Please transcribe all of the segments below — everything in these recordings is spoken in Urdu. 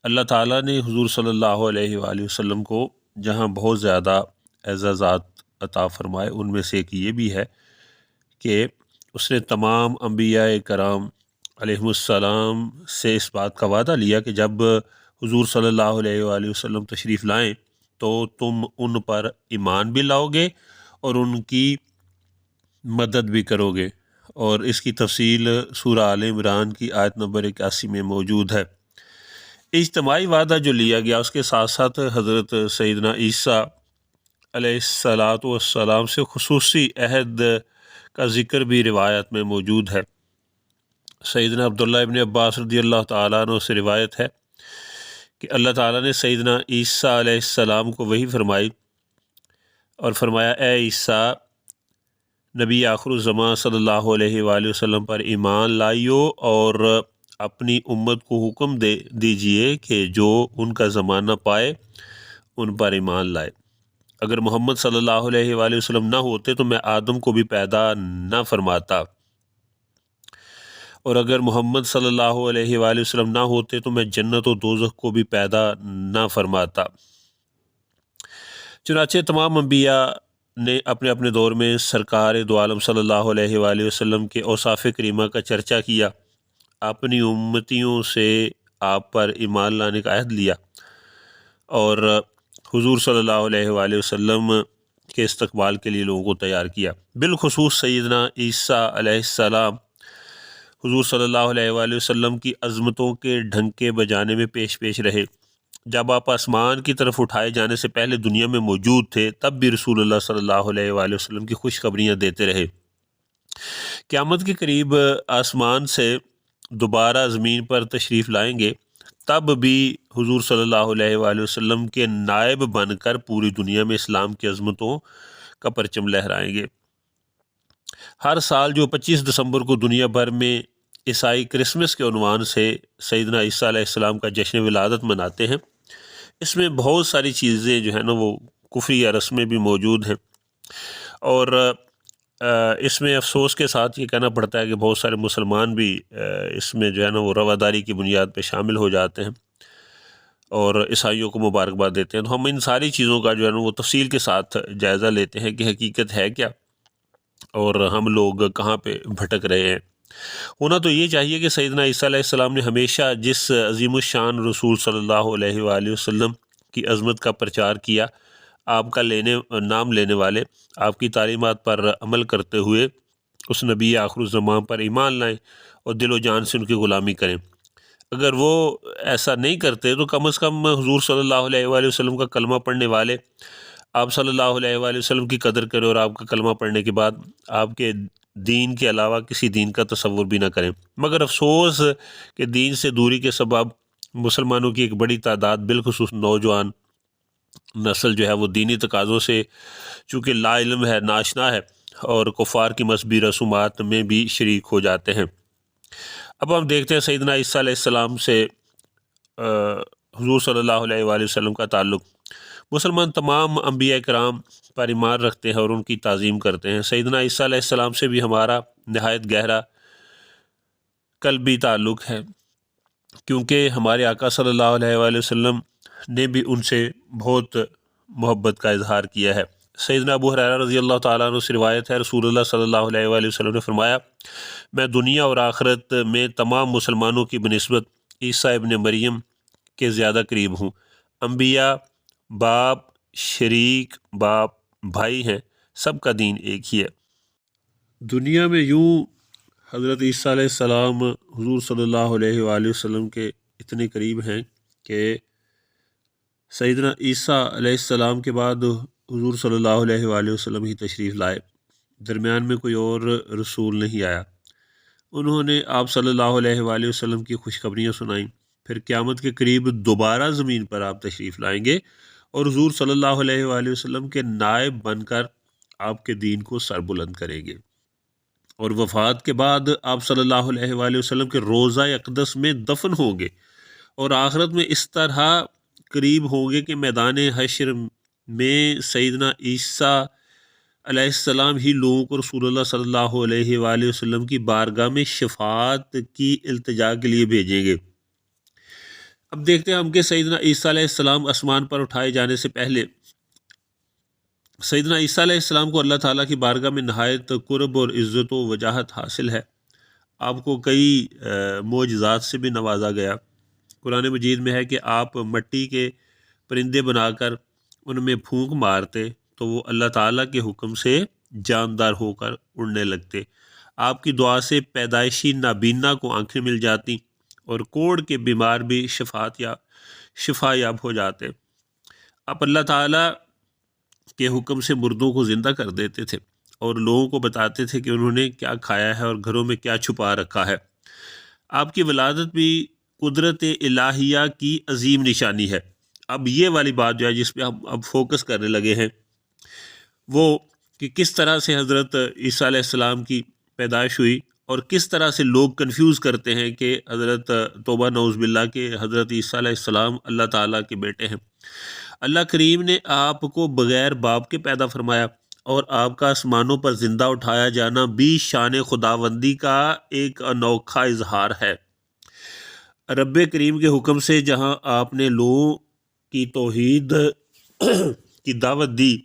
اللہ تعالیٰ نے حضور صلی اللہ علیہ وآلہ وسلم کو جہاں بہت زیادہ اعزازات عطا فرمائے، ان میں سے ایک یہ بھی ہے کہ اس نے تمام انبیاء کرام علیہم السلام سے اس بات کا وعدہ لیا کہ جب حضور صلی اللہ علیہ وآلہ وسلم تشریف لائیں تو تم ان پر ایمان بھی لاؤ گے اور ان کی مدد بھی کرو گے، اور اس کی تفصیل سورہ آل عمران کی آیت نمبر 81 میں موجود ہے۔ اجتماعی وعدہ جو لیا گیا اس کے ساتھ ساتھ حضرت سیدنا عیسیٰ علیہ السلام سے خصوصی عہد کا ذکر بھی روایت میں موجود ہے۔ سیدنا عبداللہ ابن عباس رضی اللہ تعالیٰ عنہ سے روایت ہے کہ اللہ تعالیٰ نے سیدنا عیسیٰ علیہ السلام کو وحی فرمائی اور فرمایا، اے عیسیٰ، نبی آخر الزمان صلی اللہ علیہ وآلہ وسلم پر ایمان لائیو اور اپنی امت کو حکم دیجئے کہ جو ان کا زمانہ پائے ان پر ایمان لائے۔ اگر محمد صلی اللہ علیہ وآلہ وسلم نہ ہوتے تو میں آدم کو بھی پیدا نہ فرماتا، اور اگر محمد صلی اللہ علیہ وآلہ وسلم نہ ہوتے تو میں جنت و دوزخ کو بھی پیدا نہ فرماتا۔ چنانچہ تمام انبیاء نے اپنے اپنے دور میں سرکار دو عالم صلی اللہ علیہ وآلہ وسلم کے اوصاف کریمہ کا چرچا کیا، اپنی امتیوں سے آپ پر ایمان لانے کا عہد لیا، اور حضور صلی اللہ علیہ وآلہ وسلم کے استقبال کے لیے لوگوں کو تیار کیا۔ بالخصوص سیدنا عیسیٰ علیہ السلام حضور صلی اللہ علیہ وآلہ وسلم کی عظمتوں کے ڈھنکے بجانے میں پیش رہے۔ جب آپ آسمان کی طرف اٹھائے جانے سے پہلے دنیا میں موجود تھے تب بھی رسول اللہ صلی اللہ علیہ وآلہ وسلم کی خوشخبریاں دیتے رہے۔ قیامت کے قریب آسمان سے دوبارہ زمین پر تشریف لائیں گے، تب بھی حضور صلی اللہ علیہ وآلہ وسلم کے نائب بن کر پوری دنیا میں اسلام کی عظمتوں کا پرچم لہرائیں گے۔ ہر سال جو 25 دسمبر کو دنیا بھر میں عیسائی کرسمس کے عنوان سے سیدنا عیسیٰ علیہ السلام کا جشن ولادت مناتے ہیں، اس میں بہت ساری چیزیں جو ہیں نا وہ کفری یا رسمیں بھی موجود ہیں، اور اس میں افسوس کے ساتھ یہ کہنا پڑتا ہے کہ بہت سارے مسلمان بھی اس میں جو ہے نا وہ رواداری کی بنیاد پہ شامل ہو جاتے ہیں اور عیسائیوں کو مبارکباد دیتے ہیں۔ تو ہم ان ساری چیزوں کا جو ہے نا وہ تفصیل کے ساتھ جائزہ لیتے ہیں کہ حقیقت ہے کیا اور ہم لوگ کہاں پہ بھٹک رہے ہیں۔ ہونا تو یہ چاہیے کہ سیدنا عیسیٰ علیہ السلام نے ہمیشہ جس عظیم الشان رسول صلی اللہ علیہ وآلہ وسلم کی عظمت کا پرچار کیا، آپ کا نام لینے والے آپ کی تعلیمات پر عمل کرتے ہوئے اس نبی آخر الزمان پر ایمان لائیں اور دل و جان سے ان کی غلامی کریں۔ اگر وہ ایسا نہیں کرتے تو کم از کم حضور صلی اللہ علیہ وآلہ وسلم کا کلمہ پڑھنے والے آپ صلی اللہ علیہ وآلہ وسلم کی قدر کریں اور آپ کا کلمہ پڑھنے کے بعد آپ کے دین کے علاوہ کسی دین کا تصور بھی نہ کریں۔ مگر افسوس کہ دین سے دوری کے سبب مسلمانوں کی ایک بڑی تعداد بالخصوص نوجوان نسل جو ہے وہ دینی تقاضوں سے چونکہ لا علم ہے، ناشنا ہے، اور کفار کی مذہبی رسومات میں بھی شریک ہو جاتے ہیں۔ اب ہم دیکھتے ہیں سیدنا عیسیٰ علیہ السلام سے حضور صلی اللہ علیہ وآلہ وسلم کا تعلق۔ مسلمان تمام انبیاء کرام پر ایمان رکھتے ہیں اور ان کی تعظیم کرتے ہیں۔ سیدنا عیسیٰ علیہ السلام سے بھی ہمارا نہایت گہرا قلبی تعلق ہے، کیونکہ ہمارے آقا صلی اللہ علیہ وآلہ وسلم نے بھی ان سے بہت محبت کا اظہار کیا ہے۔ سیدنا ابو ہریرہ رضی اللہ تعالیٰ عنہ سے روایت ہے، رسول اللہ صلی اللہ علیہ وآلہ وسلم نے فرمایا، میں دنیا اور آخرت میں تمام مسلمانوں کی بنسبت عیسیٰ ابن مریم کے زیادہ قریب ہوں۔ انبیاء باپ، شریک باپ، بھائی ہیں، سب کا دین ایک ہی ہے۔ دنیا میں یوں حضرت عیسیٰ علیہ السلام حضور صلی اللہ علیہ وآلہ وسلم کے اتنے قریب ہیں کہ سیدنا عیسیٰ علیہ السلام کے بعد حضور صلی اللہ علیہ وآلہ وسلم ہی تشریف لائے، درمیان میں کوئی اور رسول نہیں آیا۔ انہوں نے آپ صلی اللہ علیہ وآلہ وسلم کی خوشخبریاں سنائیں، پھر قیامت کے قریب دوبارہ زمین پر آپ تشریف لائیں گے اور حضور صلی اللہ علیہ وآلہ وسلم کے نائب بن کر آپ کے دین کو سر بلند کریں گے، اور وفات کے بعد آپ صلی اللہ علیہ وآلہ وسلم کے روضہ اقدس میں دفن ہوں گے، اور آخرت میں اس طرح قریب ہوں گے کہ میدان حشر میں سیدنا عیسیٰ علیہ السلام ہی لوگوں کو رسول اللہ صلی اللہ علیہ وآلہ وسلم کی بارگاہ میں شفاعت کی التجا کے لیے بھیجیں گے۔ اب دیکھتے ہیں ہم کہ سیدنا عیسیٰ علیہ السلام آسمان پر اٹھائے جانے سے پہلے سیدنا عیسیٰ علیہ السلام کو اللہ تعالیٰ کی بارگاہ میں نہایت قرب اور عزت و وجاہت حاصل ہے۔ آپ کو کئی معجزات سے بھی نوازا گیا۔ قرآن مجید میں ہے کہ آپ مٹی کے پرندے بنا کر ان میں پھونک مارتے تو وہ اللہ تعالیٰ کے حکم سے جاندار ہو کر اڑنے لگتے۔ آپ کی دعا سے پیدائشی نابینا کو آنکھیں مل جاتی اور کوڑ کے بیمار بھی شفا یاب ہو جاتے۔ آپ اللہ تعالیٰ کے حکم سے مردوں کو زندہ کر دیتے تھے اور لوگوں کو بتاتے تھے کہ انہوں نے کیا کھایا ہے اور گھروں میں کیا چھپا رکھا ہے۔ آپ کی ولادت بھی قدرت الہیہ کی عظیم نشانی ہے۔ اب یہ والی بات جو ہے جس پہ ہم اب فوکس کرنے لگے ہیں وہ کہ کس طرح سے حضرت عیسیٰ علیہ السلام کی پیدائش ہوئی اور کس طرح سے لوگ کنفیوز کرتے ہیں کہ حضرت توبہ نعوذ باللہ کہ حضرت عیسیٰ علیہ السلام اللہ تعالیٰ کے بیٹے ہیں۔ اللہ کریم نے آپ کو بغیر باپ کے پیدا فرمایا اور آپ کا آسمانوں پر زندہ اٹھایا جانا بھی شان خداوندی کا ایک انوکھا اظہار ہے۔ رب کریم کے حکم سے جہاں آپ نے لوگوں کی توحید کی دعوت دی،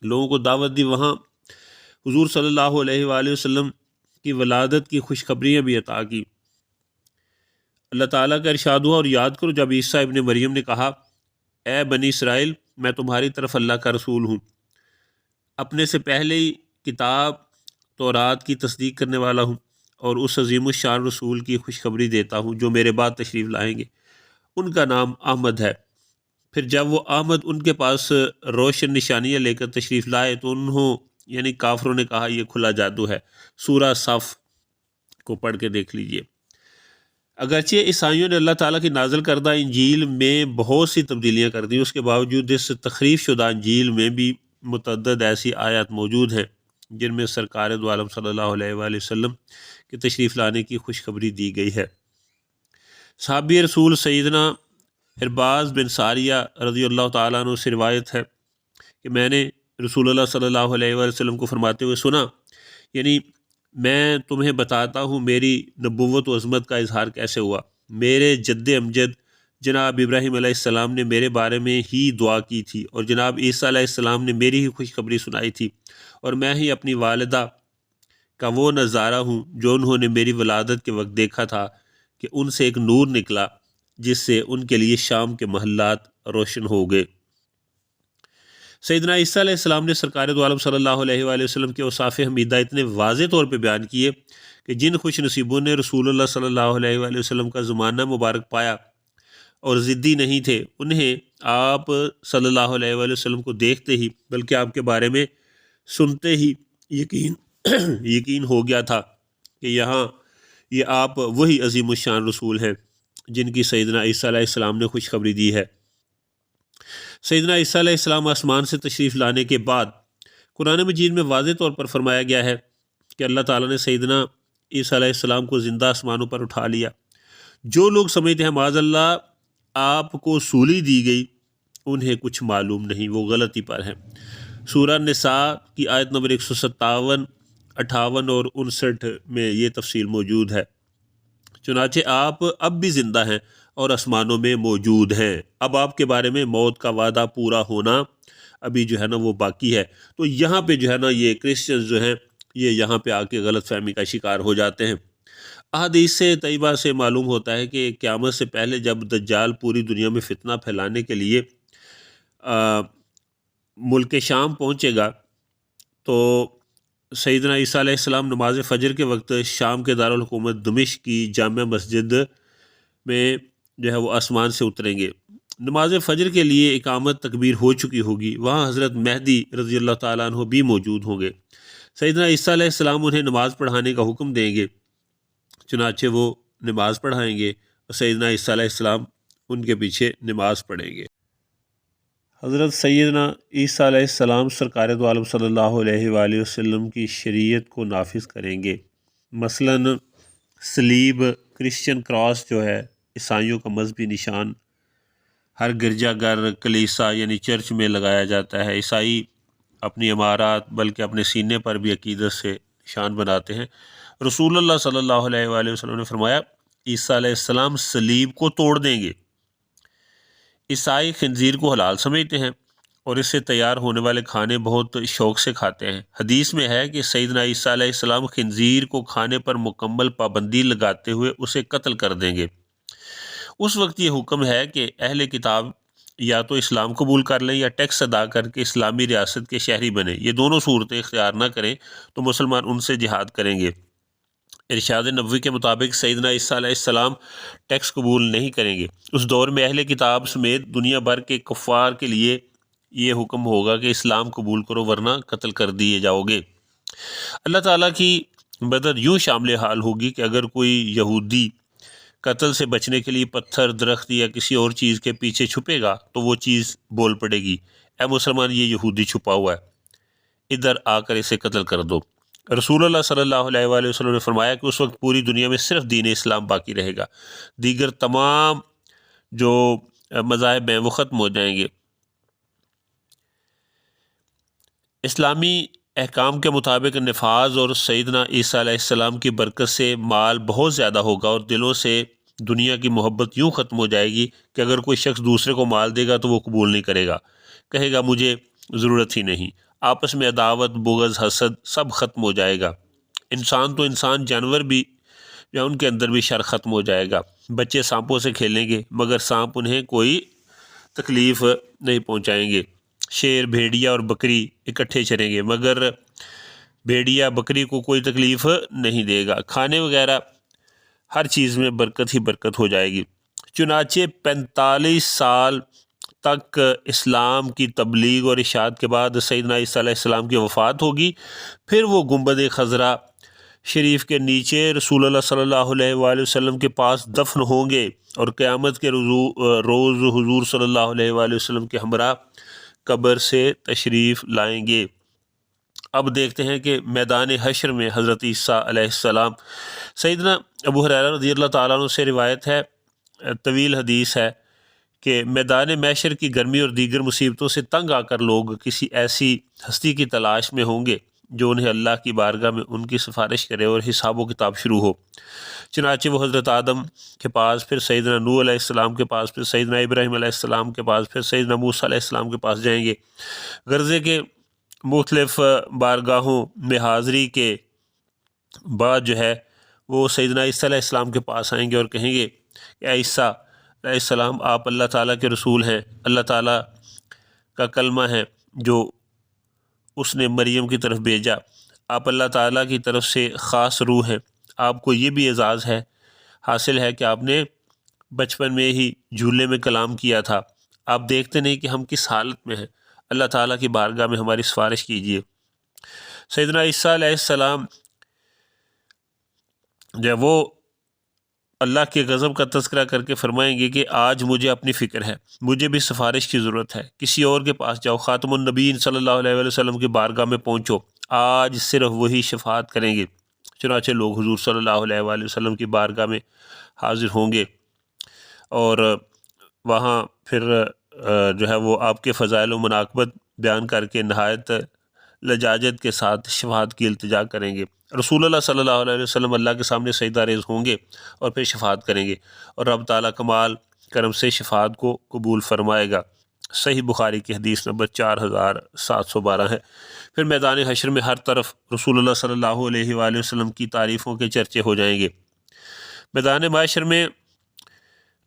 لوگوں کو دعوت دی، وہاں حضور صلی اللہ علیہ وآلہ وسلم کی ولادت کی خوشخبریاں بھی عطا کی۔ اللہ تعالیٰ کا ارشاد ہوا، اور یاد کرو جب عیسیٰ ابن مریم نے کہا اے بنی اسرائیل میں تمہاری طرف اللہ کا رسول ہوں، اپنے سے پہلے ہی کتاب تورات کی تصدیق کرنے والا ہوں اور اس عظیم الشان رسول کی خوشخبری دیتا ہوں جو میرے بعد تشریف لائیں گے، ان کا نام احمد ہے۔ پھر جب وہ احمد ان کے پاس روشن نشانیاں لے کر تشریف لائے تو انہوں یعنی کافروں نے کہا یہ کھلا جادو ہے۔ سورہ صف کو پڑھ کے دیکھ لیجئے۔ اگرچہ عیسائیوں نے اللہ تعالیٰ کی نازل کردہ انجیل میں بہت سی تبدیلیاں کر دیں، اس کے باوجود اس تخریف شدہ انجیل میں بھی متعدد ایسی آیات موجود ہیں جن میں سرکار دو عالم صلی اللہ علیہ وآلہ وسلم کے تشریف لانے کی خوشخبری دی گئی ہے۔ صحابی رسول سیدنا ارباز بن ساریہ رضی اللہ تعالیٰ عنہ سے روایت ہے کہ میں نے رسول اللہ صلی اللہ علیہ وآلہ وسلم کو فرماتے ہوئے سنا، یعنی میں تمہیں بتاتا ہوں میری نبوت و عظمت کا اظہار کیسے ہوا۔ میرے جد امجد جناب ابراہیم علیہ السلام نے میرے بارے میں ہی دعا کی تھی اور جناب عیسیٰ علیہ السلام نے میری ہی خوشخبری سنائی تھی، اور میں ہی اپنی والدہ کا وہ نظارہ ہوں جو انہوں نے میری ولادت کے وقت دیکھا تھا کہ ان سے ایک نور نکلا جس سے ان کے لیے شام کے محلات روشن ہو گئے۔ سیدنا عیسیٰ علیہ السلام نے سرکار دو عالم صلی اللہ علیہ وآلہ وسلم کے اوصاف حمیدہ اتنے واضح طور پہ بیان کیے کہ جن خوش نصیبوں نے رسول اللہ صلی اللہ علیہ وآلہ وسلم کا زمانہ مبارک پایا اور ضدی نہیں تھے، انہیں آپ صلی اللہ علیہ وآلہ وسلم کو دیکھتے ہی بلکہ آپ کے بارے میں سنتے ہی یقین ہو گیا تھا کہ یہ آپ وہی عظیم الشان رسول ہیں جن کی سیدنا عیسیٰ علیہ السلام نے خوشخبری دی ہے۔ سیدنا عیسیٰ علیہ السلام آسمان سے تشریف لانے کے بعد قرآن مجید میں واضح طور پر فرمایا گیا ہے کہ اللہ تعالیٰ نے سیدنا عیسیٰ علیہ السلام کو زندہ آسمانوں پر اٹھا لیا۔ جو لوگ سمجھتے ہیں معاذ اللہ آپ کو سولی دی گئی، انہیں کچھ معلوم نہیں، وہ غلطی پر ہیں۔ سورہ نساء کی آیت نمبر 157، 58 اور 59 میں یہ تفصیل موجود ہے۔ چنانچہ آپ اب بھی زندہ ہیں اور آسمانوں میں موجود ہیں۔ اب آپ کے بارے میں موت کا وعدہ پورا ہونا ابھی جو ہے نا وہ باقی ہے۔ تو یہاں پہ جو ہے نا یہ کرسچنز جو ہیں یہ یہاں پہ آ کے غلط فہمی کا شکار ہو جاتے ہیں۔ احادیث طیبہ سے معلوم ہوتا ہے کہ قیامت سے پہلے جب دجال پوری دنیا میں فتنہ پھیلانے کے لیے ملک شام پہنچے گا تو سیدنا عیسیٰ علیہ السلام نماز فجر کے وقت شام کے دارالحکومت دمشق کی جامع مسجد میں جو ہے وہ آسمان سے اتریں گے۔ نماز فجر کے لیے اقامت تکبیر ہو چکی ہوگی، وہاں حضرت مہدی رضی اللہ تعالیٰ عنہ بھی موجود ہوں گے۔ سیدنا عیسیٰ علیہ السلام انہیں نماز پڑھانے کا حکم دیں گے، چنانچہ وہ نماز پڑھائیں گے اور سیدنا عیسیٰ علیہ السلام ان کے پیچھے نماز پڑھیں گے۔ حضرت سیدنا عیسیٰ علیہ السلام سرکار دو عالم صلی اللہ علیہ وآلہ وسلم کی شریعت کو نافذ کریں گے۔ مثلاً صلیب، کرسچن کراس جو ہے عیسائیوں کا مذہبی نشان، ہر گرجا گھر، کلیسا یعنی چرچ میں لگایا جاتا ہے۔ عیسائی اپنی عمارات بلکہ اپنے سینے پر بھی عقیدت سے نشان بناتے ہیں۔ رسول اللہ صلی اللہ علیہ وآلہ وسلم نے فرمایا عیسیٰ علیہ السلام صلیب کو توڑ دیں گے۔ عیسائی خنزیر کو حلال سمجھتے ہیں اور اس سے تیار ہونے والے کھانے بہت شوق سے کھاتے ہیں۔ حدیث میں ہے کہ سیدنا عیسیٰ علیہ السلام خنزیر کو کھانے پر مکمل پابندی لگاتے ہوئے اسے قتل کر دیں گے۔ اس وقت یہ حکم ہے کہ اہل کتاب یا تو اسلام قبول کر لیں یا ٹیکس ادا کر کے اسلامی ریاست کے شہری بنیں۔ یہ دونوں صورتیں اختیار نہ کریں تو مسلمان ان سے جہاد کریں گے۔ ارشاد نبوی کے مطابق سیدنا عیسیٰ علیہ السلام ٹیکس قبول نہیں کریں گے۔ اس دور میں اہل کتاب سمیت دنیا بھر کے کفار کے لیے یہ حکم ہوگا کہ اسلام قبول کرو ورنہ قتل کر دیے جاؤ گے۔ اللہ تعالیٰ کی مدد یوں شامل حال ہوگی کہ اگر کوئی یہودی قتل سے بچنے کے لیے پتھر، درخت یا کسی اور چیز کے پیچھے چھپے گا تو وہ چیز بول پڑے گی، اے مسلمان، یہ یہودی چھپا ہوا ہے، ادھر آ کر اسے قتل کر دو۔ رسول اللہ صلی اللہ علیہ وآلہ وسلم نے فرمایا کہ اس وقت پوری دنیا میں صرف دین اسلام باقی رہے گا، دیگر تمام جو مذاہب ہیں وہ ختم ہو جائیں گے۔ اسلامی احکام کے مطابق نفاذ اور سیدنا عیسیٰ علیہ السلام کی برکت سے مال بہت زیادہ ہوگا اور دلوں سے دنیا کی محبت یوں ختم ہو جائے گی کہ اگر کوئی شخص دوسرے کو مال دے گا تو وہ قبول نہیں کرے گا، کہے گا مجھے ضرورت ہی نہیں۔ آپس میں عداوت، بغض، حسد سب ختم ہو جائے گا۔ انسان تو انسان، جانور بھی یا ان کے اندر بھی شر ختم ہو جائے گا۔ بچے سانپوں سے کھیلیں گے مگر سانپ انہیں کوئی تکلیف نہیں پہنچائیں گے۔ شیر، بھیڑیا اور بکری اکٹھے چریں گے مگر بھیڑیا بکری کو کوئی تکلیف نہیں دے گا۔ کھانے وغیرہ ہر چیز میں برکت ہی برکت ہو جائے گی۔ چنانچہ 45 سال تک اسلام کی تبلیغ اور اشاعت کے بعد سیدنا عیسیٰ علیہ السلام کی وفات ہوگی۔ پھر وہ گنبد خضرا شریف کے نیچے رسول اللہ صلی اللہ علیہ وآلہ وسلم کے پاس دفن ہوں گے اور قیامت کے روز حضور صلی اللہ علیہ وآلہ وسلم کے ہمراہ قبر سے تشریف لائیں گے۔ اب دیکھتے ہیں کہ میدان حشر میں حضرت عیسیٰ علیہ السلام، سیدنا ابو ہریرہ رضی اللہ تعالیٰ عنہ سے روایت ہے، طویل حدیث ہے، کہ میدان محشر کی گرمی اور دیگر مصیبتوں سے تنگ آ کر لوگ کسی ایسی ہستی کی تلاش میں ہوں گے جو انہیں اللہ کی بارگاہ میں ان کی سفارش کرے اور حساب و کتاب شروع ہو۔ چنانچہ وہ حضرت آدم کے پاس، پھر سیدنا نوح علیہ السلام کے پاس، پھر سیدنا ابراہیم علیہ السلام کے پاس، پھر سیدنا موسیٰ علیہ السلام کے پاس جائیں گے۔ غرضے کے مختلف بارگاہوں میں حاضری کے بعد جو ہے وہ سیدنا عیسیٰ علیہ السلام کے پاس آئیں گے اور کہیں گے کہ اے عیسیٰ علیہ السلام، آپ اللہ تعالیٰ کے رسول ہیں، اللہ تعالیٰ کا کلمہ ہے جو اس نے مریم کی طرف بھیجا، آپ اللہ تعالیٰ کی طرف سے خاص روح ہیں، آپ کو یہ بھی اعزاز ہے حاصل ہے کہ آپ نے بچپن میں ہی جھولے میں کلام کیا تھا، آپ دیکھتے نہیں کہ ہم کس حالت میں ہیں، اللہ تعالیٰ کی بارگاہ میں ہماری سفارش کیجیے۔ سیدنا عیسیٰ علیہ السلام جب وہ اللہ کے غضب کا تذکرہ کر کے فرمائیں گے کہ آج مجھے اپنی فکر ہے، مجھے بھی سفارش کی ضرورت ہے، کسی اور کے پاس جاؤ، خاتم النبیین صلی اللہ علیہ وآلہ وسلم کی بارگاہ میں پہنچو، آج صرف وہی شفاعت کریں گے۔ چنانچہ لوگ حضور صلی اللہ علیہ وآلہ وسلم کی بارگاہ میں حاضر ہوں گے اور وہاں پھر جو ہے وہ آپ کے فضائل و مناقبت بیان کر کے نہایت لجاجت کے ساتھ شفاعت کی التجا کریں گے۔ رسول اللہ صلی اللہ علیہ وسلم اللہ کے سامنے سجدہ ریز ہوں گے اور پھر شفاعت کریں گے اور رب تعالیٰ کمال کرم سے شفاعت کو قبول فرمائے گا۔ صحیح بخاری کی حدیث نمبر 4712 ہے۔ پھر میدان حشر میں ہر طرف رسول اللہ صلی اللہ علیہ وآلہ وسلم کی تعریفوں کے چرچے ہو جائیں گے۔ میدان محشر میں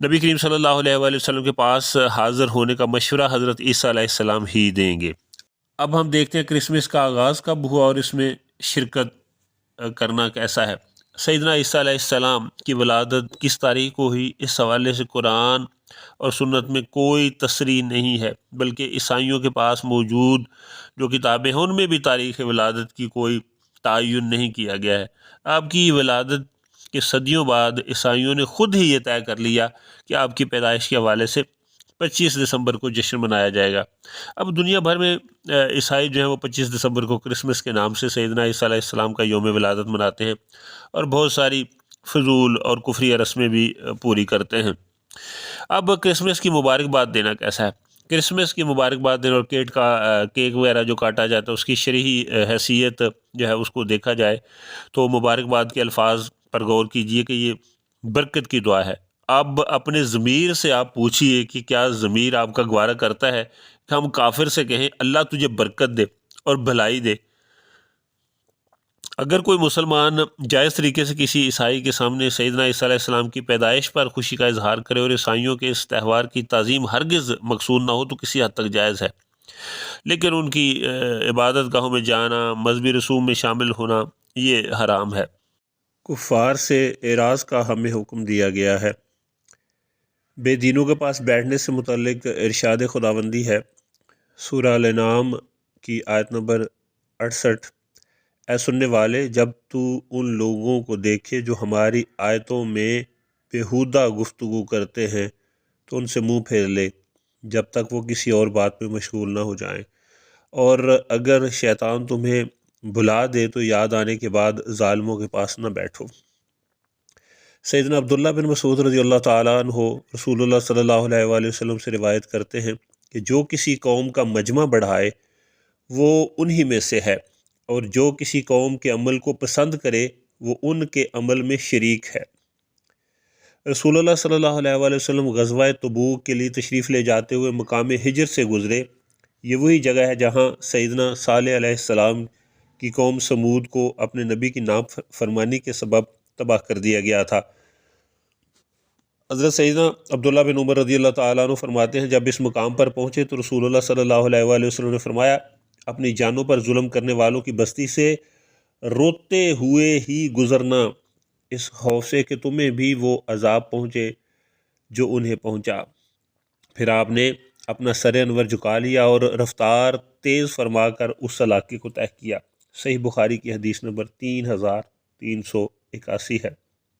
نبی کریم صلی اللہ علیہ وآلہ وسلم کے پاس حاضر ہونے کا مشورہ حضرت عیسیٰ علیہ السلام ہی دیں گے۔ اب ہم دیکھتے ہیں کرسمس کا آغاز کب ہوا اور اس میں شرکت کرنا کیسا ہے۔ سیدنا عیسیٰ علیہ السلام کی ولادت کس تاریخ کو ہوئی، اس حوالے سے قرآن اور سنت میں کوئی تصریح نہیں ہے، بلکہ عیسائیوں کے پاس موجود جو کتابیں ہیں ان میں بھی تاریخ ولادت کی کوئی تعین نہیں کیا گیا ہے۔ آپ کی ولادت کے صدیوں بعد عیسائیوں نے خود ہی یہ طے کر لیا کہ آپ کی پیدائش کے حوالے سے 25 دسمبر کو جشن منایا جائے گا۔ اب دنیا بھر میں عیسائی جو ہیں وہ 25 دسمبر کو کرسمس کے نام سے سیدنا عیسیٰ علیہ السلام کا یوم ولادت مناتے ہیں اور بہت ساری فضول اور کفریہ رسمیں بھی پوری کرتے ہیں۔ اب کرسمس کی مبارکباد دینا کیسا ہے؟ کرسمس کی مبارکباد دینا اور کیک وغیرہ جو کاٹا جاتا ہے اس کی شرعی حیثیت جو ہے اس کو دیکھا جائے تو مبارکباد کے الفاظ پر غور کیجئے کہ یہ برکت کی دعا ہے۔ اب اپنے ضمیر سے آپ پوچھئے کہ کیا ضمیر آپ کا گوارا کرتا ہے کہ ہم کافر سے کہیں اللہ تجھے برکت دے اور بھلائی دے۔ اگر کوئی مسلمان جائز طریقے سے کسی عیسائی کے سامنے سیدنا عیسیٰ علیہ السلام کی پیدائش پر خوشی کا اظہار کرے اور عیسائیوں کے اس تہوار کی تعظیم ہرگز مقصود نہ ہو تو کسی حد تک جائز ہے، لیکن ان کی عبادت گاہوں میں جانا، مذہبی رسوم میں شامل ہونا یہ حرام ہے۔ کفار سے اعراض کا ہمیں حکم دیا گیا ہے۔ بے دینوں کے پاس بیٹھنے سے متعلق ارشاد خداوندی ہے، سورہ الانعام کی آیت نمبر 68، اے سننے والے، جب تو ان لوگوں کو دیکھے جو ہماری آیتوں میں بیہودہ گفتگو کرتے ہیں تو ان سے منہ پھیر لے جب تک وہ کسی اور بات پہ مشغول نہ ہو جائیں، اور اگر شیطان تمہیں بھلا دے تو یاد آنے کے بعد ظالموں کے پاس نہ بیٹھو۔ سیدنا عبداللہ بن مسعود رضی اللہ تعالیٰ عنہ رسول اللہ صلی اللہ علیہ وآلہ وسلم سے روایت کرتے ہیں کہ جو کسی قوم کا مجمع بڑھائے وہ انہی میں سے ہے، اور جو کسی قوم کے عمل کو پسند کرے وہ ان کے عمل میں شریک ہے۔ رسول اللہ صلی اللہ علیہ وآلہ وسلم غزوہ تبوک کے لیے تشریف لے جاتے ہوئے مقام ہجر سے گزرے۔ یہ وہی جگہ ہے جہاں سیدنا صالح علیہ السلام کی قوم سمود کو اپنے نبی کی نافرمانی کے سبب تباہ کر دیا گیا تھا۔ حضرت سیدنا عبداللہ بن عمر رضی اللہ تعالیٰ عنہ فرماتے ہیں، جب اس مقام پر پہنچے تو رسول اللہ صلی اللہ علیہ وآلہ وسلم نے فرمایا، اپنی جانوں پر ظلم کرنے والوں کی بستی سے روتے ہوئے ہی گزرنا، اس خوف سے کہ تمہیں بھی وہ عذاب پہنچے جو انہیں پہنچا۔ پھر آپ نے اپنا سر انور جھکا لیا اور رفتار تیز فرما کر اس علاقے کو طے کیا۔ صحیح بخاری کی حدیث نمبر 3381 ہے۔